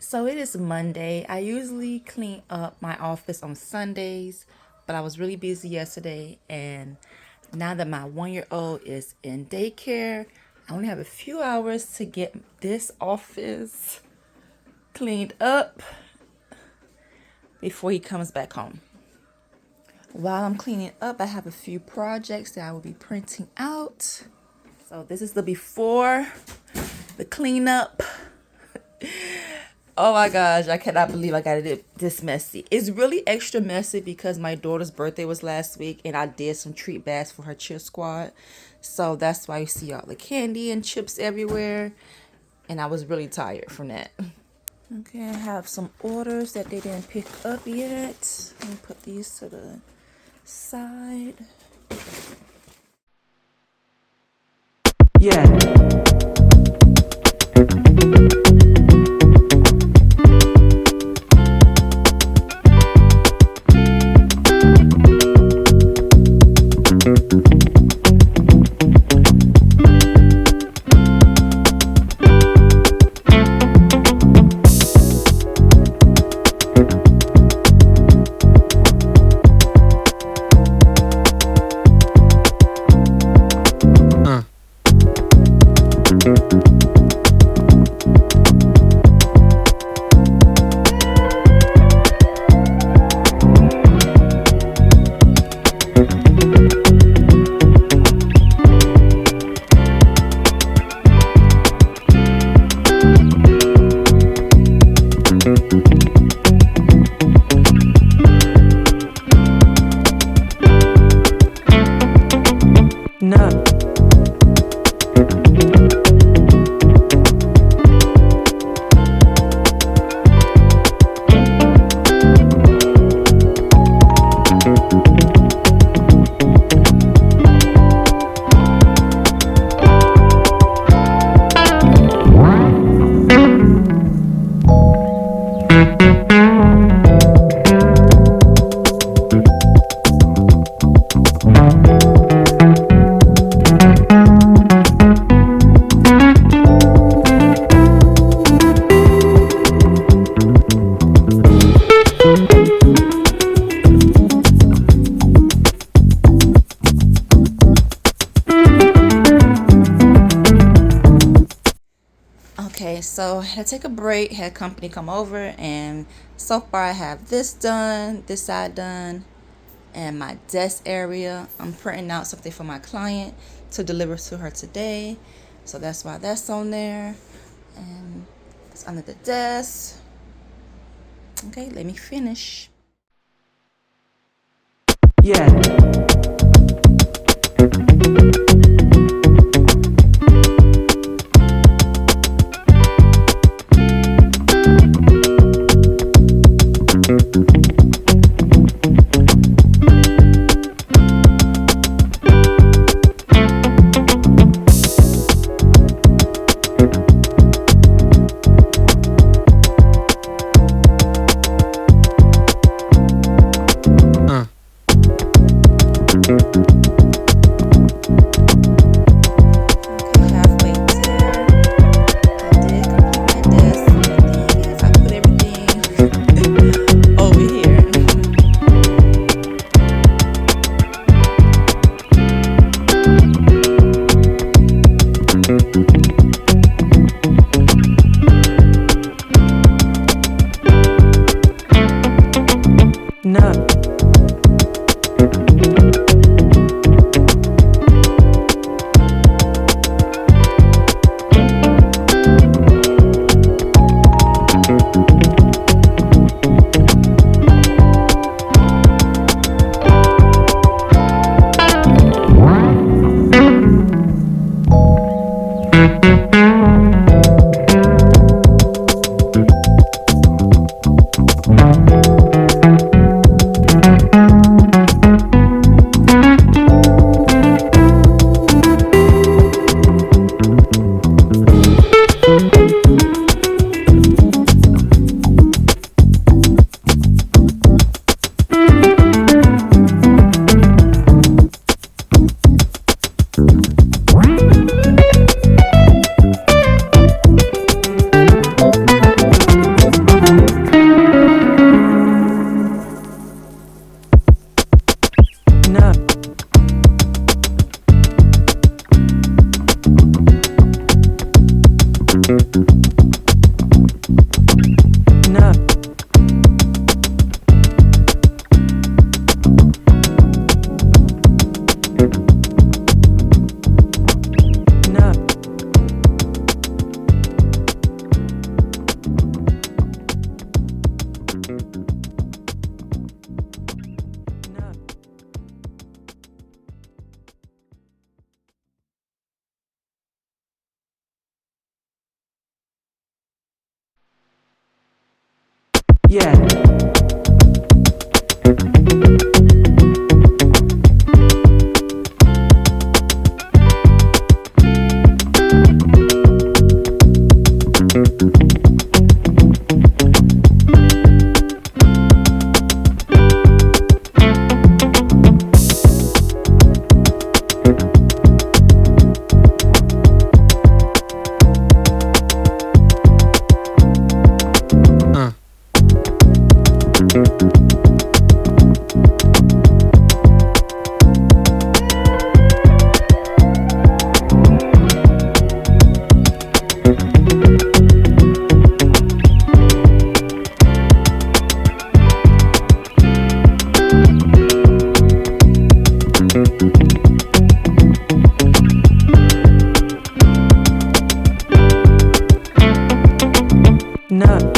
So it is Monday. I usually clean up my office on Sundays, but I was really busy yesterday. And now that my 1 year old is in daycare, I only have a few hours to get this office cleaned up before he comes back home. While I'm cleaning up, I have a few projects that I will be printing out. So this is the before, the cleanup. Oh my gosh, I cannot believe I got it this messy. It's really extra messy because my daughter's birthday was last week and I did some treat bags for her cheer squad. So that's why you see all the candy and chips everywhere. And I was really tired from that. Okay, I have some orders that they didn't pick up yet. Let me put these to the side. Yeah. No. Okay, so I had to take a break, had company come over, and so far I have this done, this side done, and my desk area. I'm printing out something for my client to deliver to her today. So that's why that's on there. And it's under the desk. Okay, let me finish. Yeah. Okay, halfway there. I did complete my desk. The thing is, I put everything over here. No. Yeah. No.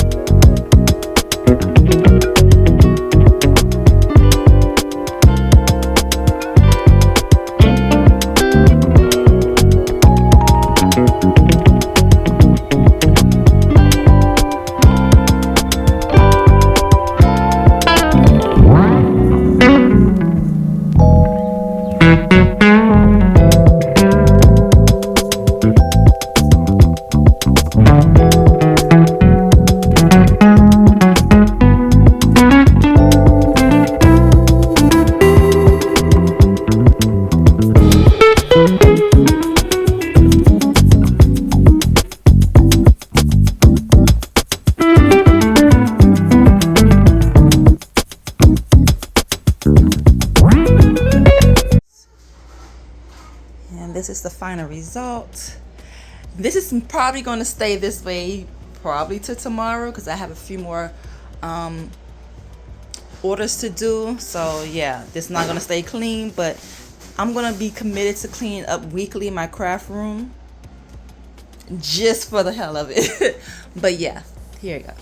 And this is the final result. This is probably going to stay this way probably to tomorrow because I have a few more orders to do. So yeah, this is not going to stay clean, but I'm going to be committed to clean up weekly in my craft room just for the hell of it. But yeah, here you go.